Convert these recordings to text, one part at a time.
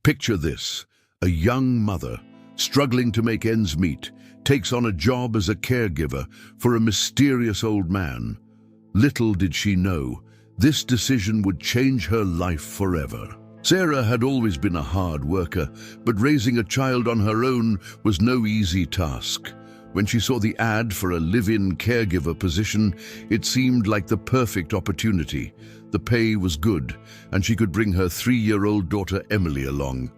Picture this: a young mother, struggling to make ends meet, takes on a job as a caregiver for a mysterious old man. Little did she know, this decision would change her life forever. Sarah had always been a hard worker, but raising a child on her own was no easy task. When she saw the ad for a live-in caregiver position, it seemed like the perfect opportunity. The pay was good, and she could bring her 3-year-old daughter Emily along.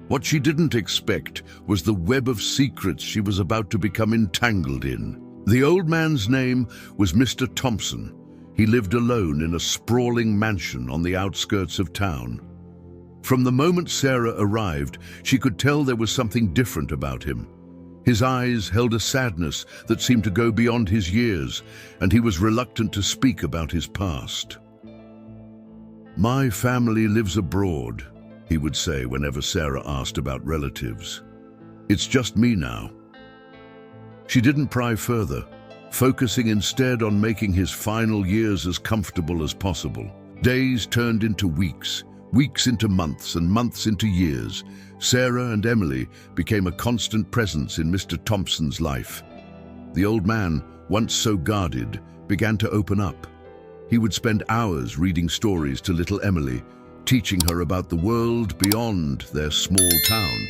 What she didn't expect was the web of secrets she was about to become entangled in. The old man's name was Mr. Thompson. He lived alone in a sprawling mansion on the outskirts of town. From the moment Sarah arrived, she could tell there was something different about him. His eyes held a sadness that seemed to go beyond his years, and he was reluctant to speak about his past. "My family lives abroad," he would say whenever Sarah asked about relatives. "It's just me now." She didn't pry further, focusing instead on making his final years as comfortable as possible. Days turned into weeks, weeks into months, and months into years. Sarah and Emily became a constant presence in Mr. Thompson's life. The old man, once so guarded, began to open up. He would spend hours reading stories to little Emily, teaching her about the world beyond their small town.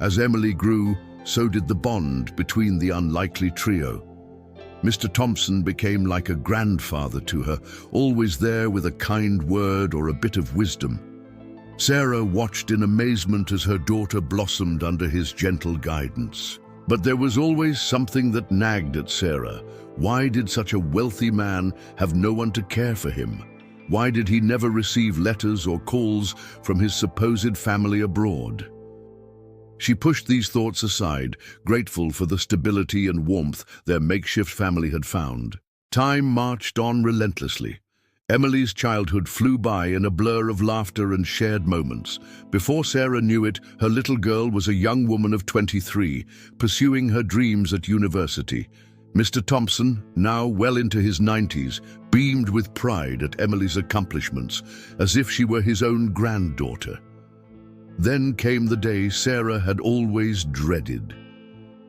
As Emily grew, so did the bond between the unlikely trio. Mr. Thompson became like a grandfather to her, always there with a kind word or a bit of wisdom. Sarah watched in amazement as her daughter blossomed under his gentle guidance. But there was always something that nagged at Sarah. Why did such a wealthy man have no one to care for him? Why did he never receive letters or calls from his supposed family abroad? She pushed these thoughts aside, grateful for the stability and warmth their makeshift family had found. Time marched on relentlessly. Emily's childhood flew by in a blur of laughter and shared moments. Before Sarah knew it, her little girl was a young woman of 23, pursuing her dreams at university. Mr. Thompson, now well into his 90s, beamed with pride at Emily's accomplishments, as if she were his own granddaughter. Then came the day Sarah had always dreaded.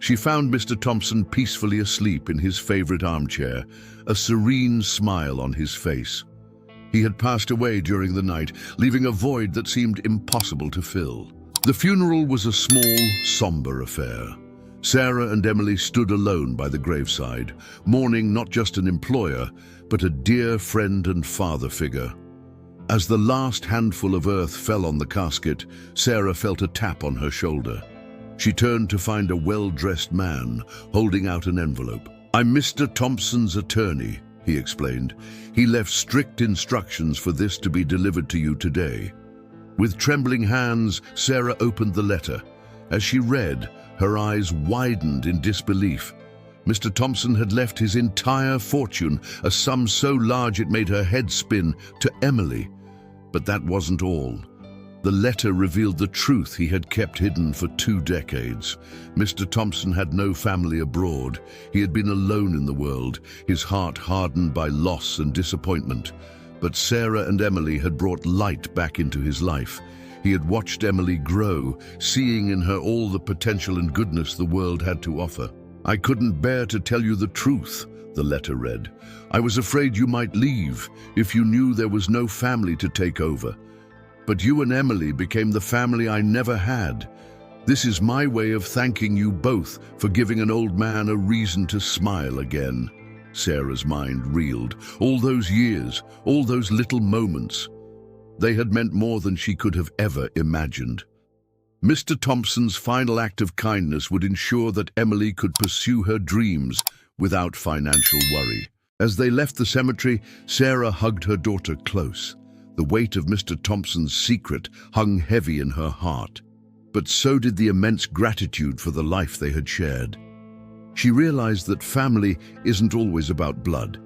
She found Mr. Thompson peacefully asleep in his favorite armchair, a serene smile on his face. He had passed away during the night, leaving a void that seemed impossible to fill. The funeral was a small, somber affair. Sarah and Emily stood alone by the graveside, mourning not just an employer, but a dear friend and father figure. As the last handful of earth fell on the casket, Sarah felt a tap on her shoulder. She turned to find a well-dressed man holding out an envelope. "I'm Mr. Thompson's attorney," he explained. "He left strict instructions for this to be delivered to you today." With trembling hands, Sarah opened the letter. As she read, her eyes widened in disbelief. Mr. Thompson had left his entire fortune, a sum so large it made her head spin, to Emily. But that wasn't all. The letter revealed the truth he had kept hidden for 2 decades. Mr. Thompson had no family abroad. He had been alone in the world, his heart hardened by loss and disappointment. But Sarah and Emily had brought light back into his life. He had watched Emily grow, seeing in her all the potential and goodness the world had to offer. "I couldn't bear to tell you the truth," the letter read. "I was afraid you might leave if you knew there was no family to take over. But you and Emily became the family I never had. This is my way of thanking you both for giving an old man a reason to smile again." Sarah's mind reeled. All those years, all those little moments, they had meant more than she could have ever imagined. Mr. Thompson's final act of kindness would ensure that Emily could pursue her dreams without financial worry. As they left the cemetery, Sarah hugged her daughter close. The weight of Mr. Thompson's secret hung heavy in her heart, but so did the immense gratitude for the life they had shared. She realized that family isn't always about blood.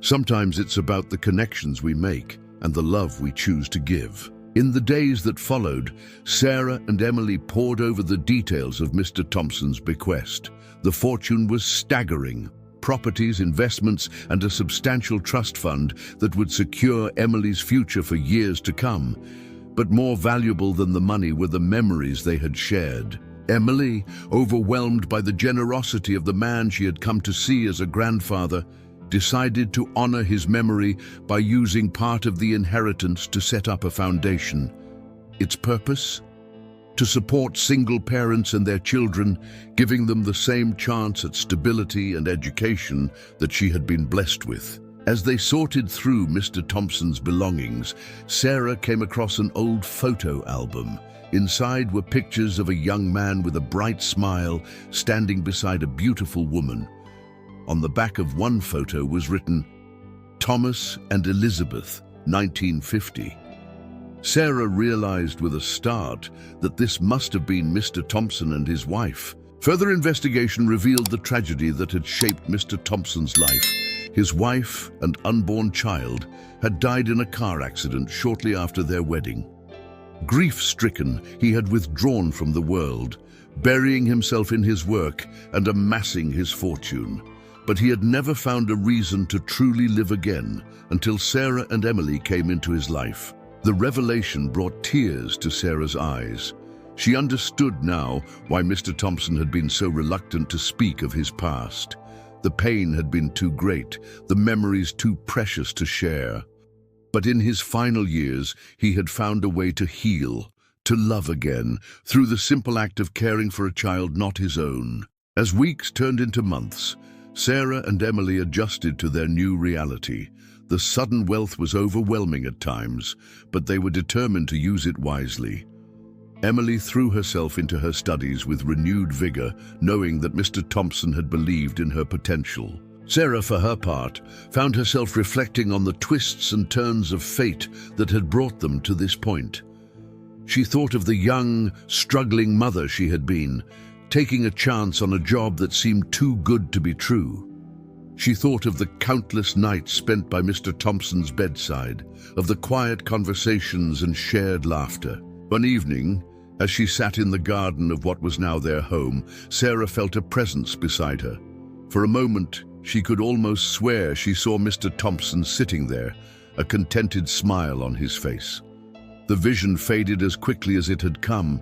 Sometimes it's about the connections we make and the love we choose to give. In the days that followed, Sarah and Emily pored over the details of Mr. Thompson's bequest. The fortune was staggering. Properties, investments, and a substantial trust fund that would secure Emily's future for years to come. But more valuable than the money were the memories they had shared. Emily, overwhelmed by the generosity of the man she had come to see as a grandfather, decided to honor his memory by using part of the inheritance to set up a foundation. Its purpose? To support single parents and their children, giving them the same chance at stability and education that she had been blessed with. As they sorted through Mr. Thompson's belongings, Sarah came across an old photo album. Inside were pictures of a young man with a bright smile standing beside a beautiful woman. On the back of one photo was written, "Thomas and Elizabeth, 1950. Sarah realized with a start that this must have been Mr. Thompson and his wife. Further investigation revealed the tragedy that had shaped Mr. Thompson's life. His wife and unborn child had died in a car accident shortly after their wedding. Grief-stricken, he had withdrawn from the world, burying himself in his work and amassing his fortune. But he had never found a reason to truly live again until Sarah and Emily came into his life. The revelation brought tears to Sarah's eyes. She understood now why Mr. Thompson had been so reluctant to speak of his past. The pain had been too great, the memories too precious to share. But in his final years, he had found a way to heal, to love again, through the simple act of caring for a child not his own. As weeks turned into months, Sarah and Emily adjusted to their new reality. The sudden wealth was overwhelming at times, but they were determined to use it wisely. Emily threw herself into her studies with renewed vigor, knowing that Mr. Thompson had believed in her potential. Sarah, for her part, found herself reflecting on the twists and turns of fate that had brought them to this point. She thought of the young, struggling mother she had been, taking a chance on a job that seemed too good to be true. She thought of the countless nights spent by Mr. Thompson's bedside, of the quiet conversations and shared laughter. One evening, as she sat in the garden of what was now their home, Sarah felt a presence beside her. For a moment, she could almost swear she saw Mr. Thompson sitting there, a contented smile on his face. The vision faded as quickly as it had come,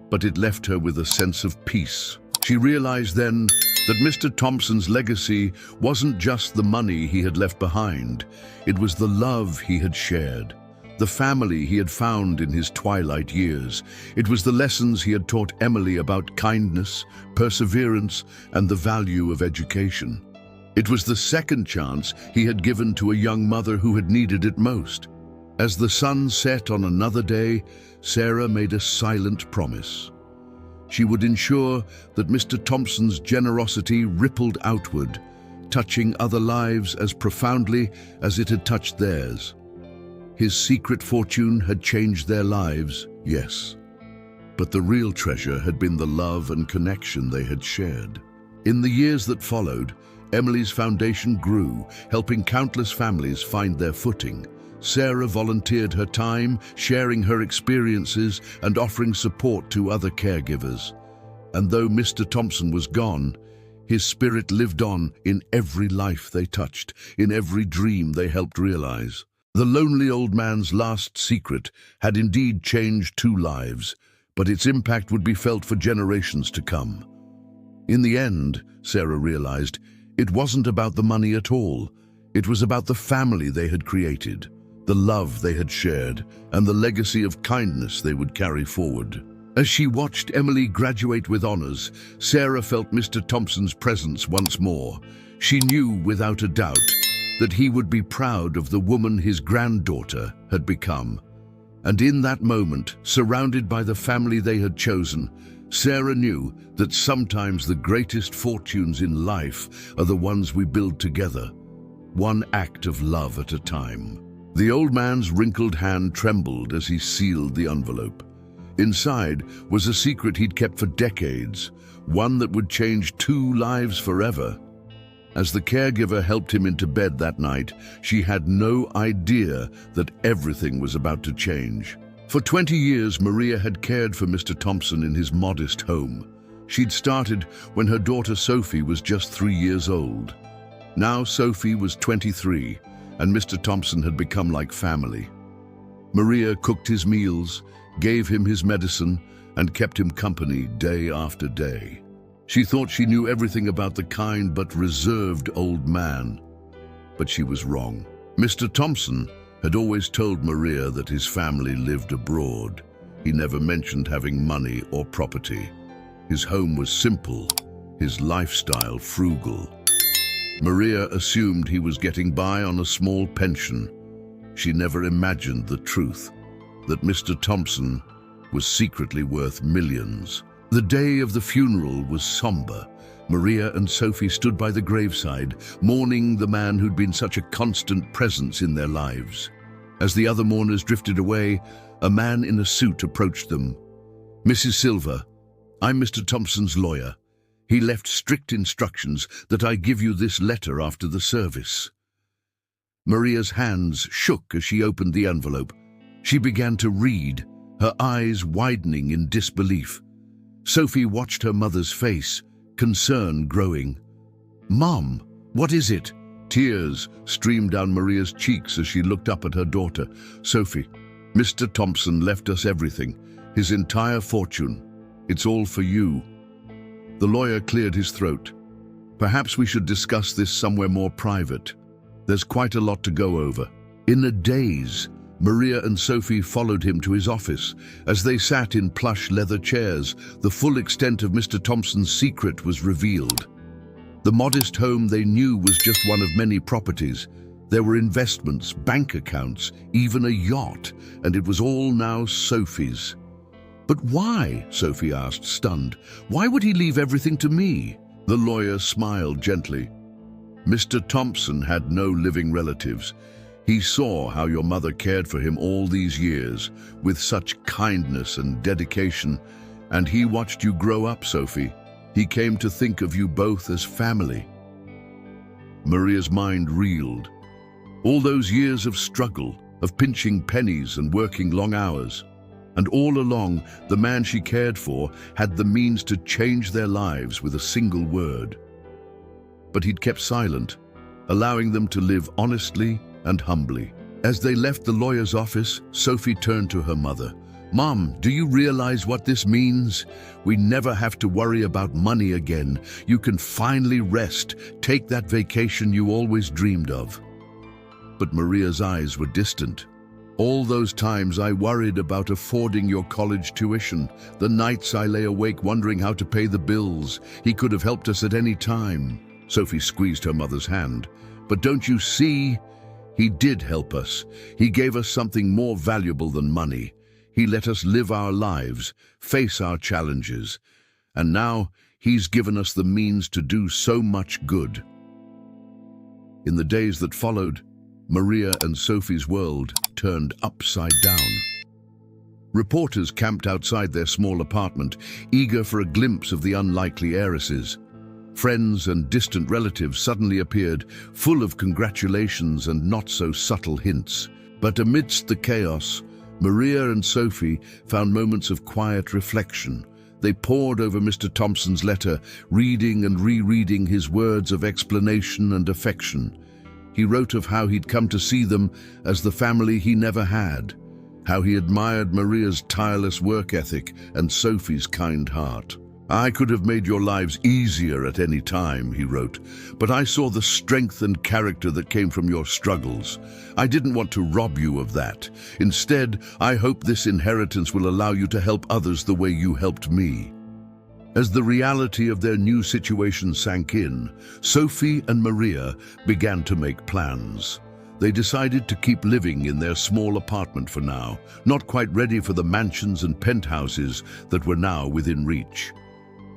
but it left her with a sense of peace. She realized then that Mr. Thompson's legacy wasn't just the money he had left behind. It was the love he had shared, the family he had found in his twilight years. It was the lessons he had taught Emily about kindness, perseverance, and the value of education. It was the second chance he had given to a young mother who had needed it most. As the sun set on another day, Sarah made a silent promise. She would ensure that Mr. Thompson's generosity rippled outward, touching other lives as profoundly as it had touched theirs. His secret fortune had changed their lives, yes, but the real treasure had been the love and connection they had shared. In the years that followed, Emily's foundation grew, helping countless families find their footing. Sarah volunteered her time, sharing her experiences and offering support to other caregivers. And though Mr. Thompson was gone, his spirit lived on in every life they touched, in every dream they helped realize. The lonely old man's last secret had indeed changed 2 lives, but its impact would be felt for generations to come. In the end, Sarah realized, it wasn't about the money at all. It was about the family they had created, the love they had shared, and the legacy of kindness they would carry forward. As she watched Emily graduate with honors, Sarah felt Mr. Thompson's presence once more. She knew without a doubt that he would be proud of the woman his granddaughter had become. And in that moment, surrounded by the family they had chosen, Sarah knew that sometimes the greatest fortunes in life are the ones we build together, one act of love at a time. The old man's wrinkled hand trembled as he sealed the envelope. Inside was a secret he'd kept for decades, one that would change 2 lives forever. As the caregiver helped him into bed that night, she had no idea that everything was about to change. For 20 years, Maria had cared for Mr. Thompson in his modest home. She'd started when her daughter Sophie was just 3 years old. Now Sophie was 23, and Mr. Thompson had become like family. Maria cooked his meals, gave him his medicine, and kept him company day after day. She thought she knew everything about the kind but reserved old man. But she was wrong. Mr. Thompson had always told Maria that his family lived abroad. He never mentioned having money or property. His home was simple, his lifestyle frugal. Maria assumed he was getting by on a small pension. She never imagined the truth, that Mr. Thompson was secretly worth millions. The day of the funeral was somber. Maria and Sophie stood by the graveside, mourning the man who'd been such a constant presence in their lives. As the other mourners drifted away, a man in a suit approached them. "Mrs. Silver, I'm Mr. Thompson's lawyer. He left strict instructions that I give you this letter after the service." Maria's hands shook as she opened the envelope. She began to read, her eyes widening in disbelief. Sophie watched her mother's face, concern growing. "Mom, what is it?" Tears streamed down Maria's cheeks as she looked up at her daughter. "Sophie, Mr. Thompson left us everything, his entire fortune. It's all for you." The lawyer cleared his throat. "Perhaps we should discuss this somewhere more private. There's quite a lot to go over." In a daze, Maria and Sophie followed him to his office. As they sat in plush leather chairs, the full extent of Mr. Thompson's secret was revealed. The modest home they knew was just one of many properties. There were investments, bank accounts, even a yacht, and it was all now Sophie's. "But why?" Sophie asked, stunned. "Why would he leave everything to me?" The lawyer smiled gently. "Mr. Thompson had no living relatives. He saw how your mother cared for him all these years, with such kindness and dedication, and he watched you grow up, Sophie. He came to think of you both as family." Maria's mind reeled. All those years of struggle, of pinching pennies and working long hours. And all along, the man she cared for had the means to change their lives with a single word. But he'd kept silent, allowing them to live honestly and humbly. As they left the lawyer's office, Sophie turned to her mother. "Mom, do you realize what this means? We never have to worry about money again. You can finally rest, take that vacation you always dreamed of." But Maria's eyes were distant. "All those times I worried about affording your college tuition, the nights I lay awake wondering how to pay the bills. He could have helped us at any time." Sophie squeezed her mother's hand. "But don't you see? He did help us. He gave us something more valuable than money. He let us live our lives, face our challenges. And now he's given us the means to do so much good." In the days that followed, Maria and Sophie's world turned upside down. Reporters camped outside their small apartment, eager for a glimpse of the unlikely heiresses. Friends and distant relatives suddenly appeared, full of congratulations and not-so-subtle hints. But amidst the chaos, Maria and Sophie found moments of quiet reflection. They pored over Mr. Thompson's letter, reading and rereading his words of explanation and affection. He wrote of how he'd come to see them as the family he never had, how he admired Maria's tireless work ethic and Sophie's kind heart. "I could have made your lives easier at any time," he wrote, "but I saw the strength and character that came from your struggles. I didn't want to rob you of that. Instead, I hope this inheritance will allow you to help others the way you helped me." As the reality of their new situation sank in, Sophie and Maria began to make plans. They decided to keep living in their small apartment for now, not quite ready for the mansions and penthouses that were now within reach.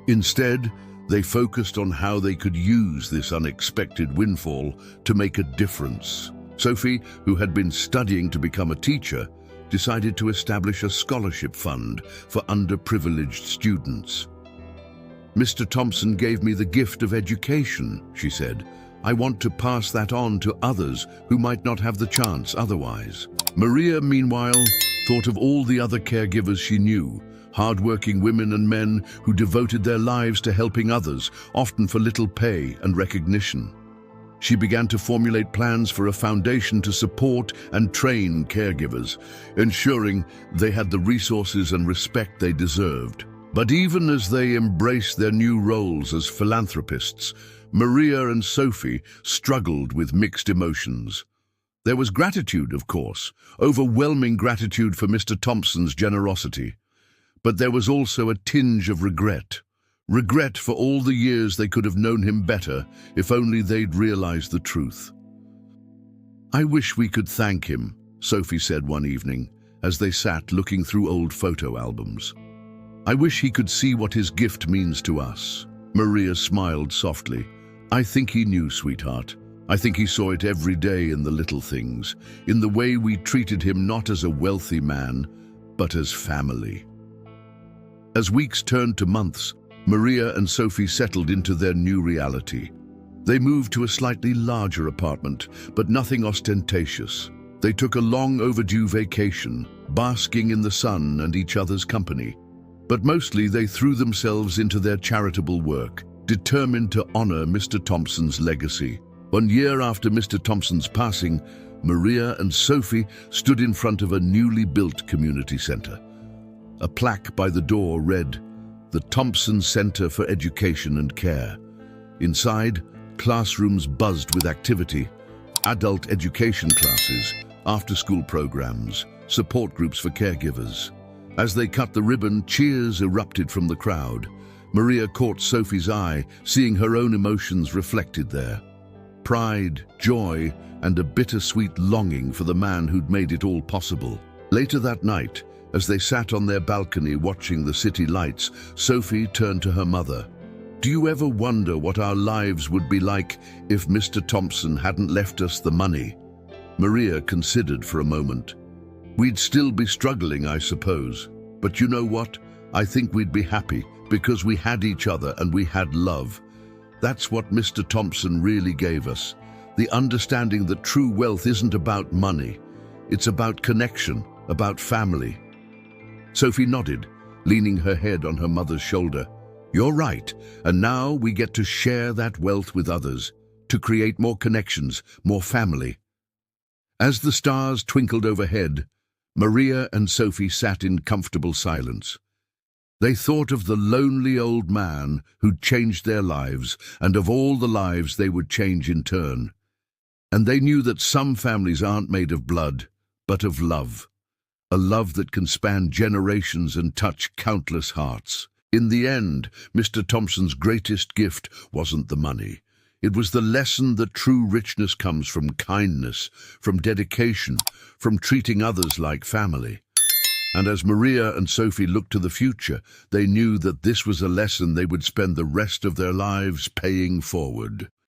Instead, they focused on how they could use this unexpected windfall to make a difference. Sophie, who had been studying to become a teacher, decided to establish a scholarship fund for underprivileged students. "Mr. Thompson gave me the gift of education," she said. "I want to pass that on to others who might not have the chance otherwise." Maria, meanwhile, thought of all the other caregivers she knew, hard-working women and men who devoted their lives to helping others, often for little pay and recognition. She began to formulate plans for a foundation to support and train caregivers, ensuring they had the resources and respect they deserved. But even as they embraced their new roles as philanthropists, Maria and Sophie struggled with mixed emotions. There was gratitude, of course, overwhelming gratitude for Mr. Thompson's generosity. But there was also a tinge of regret. Regret for all the years they could have known him better if only they'd realized the truth. "I wish we could thank him," Sophie said one evening, as they sat looking through old photo albums. "I wish he could see what his gift means to us." Maria smiled softly. "I think he knew, sweetheart. I think he saw it every day in the little things, in the way we treated him not as a wealthy man, but as family." As weeks turned to months, Maria and Sophie settled into their new reality. They moved to a slightly larger apartment, but nothing ostentatious. They took a long overdue vacation, basking in the sun and each other's company. But mostly they threw themselves into their charitable work, determined to honor Mr. Thompson's legacy. 1 year after Mr. Thompson's passing, Maria and Sophie stood in front of a newly built community center. A plaque by the door read, "The Thompson Center for Education and Care." Inside, classrooms buzzed with activity, adult education classes, after-school programs, support groups for caregivers. As they cut the ribbon, cheers erupted from the crowd. Maria caught Sophie's eye, seeing her own emotions reflected there. Pride, joy, and a bittersweet longing for the man who'd made it all possible. Later that night, as they sat on their balcony watching the city lights, Sophie turned to her mother. "Do you ever wonder what our lives would be like if Mr. Thompson hadn't left us the money?" Maria considered for a moment. "We'd still be struggling, I suppose. But you know what? I think we'd be happy because we had each other and we had love. That's what Mr. Thompson really gave us. The understanding that true wealth isn't about money. It's about connection, about family." Sophie nodded, leaning her head on her mother's shoulder. "You're right, and now we get to share that wealth with others, to create more connections, more family." As the stars twinkled overhead, Maria and Sophie sat in comfortable silence. They thought of the lonely old man who'd changed their lives, and of all the lives they would change in turn. And they knew that some families aren't made of blood, but of love. A love that can span generations and touch countless hearts. In the end, Mr. Thompson's greatest gift wasn't the money. It was the lesson that true richness comes from kindness, from dedication, from treating others like family. And as Maria and Sophie looked to the future, they knew that this was a lesson they would spend the rest of their lives paying forward.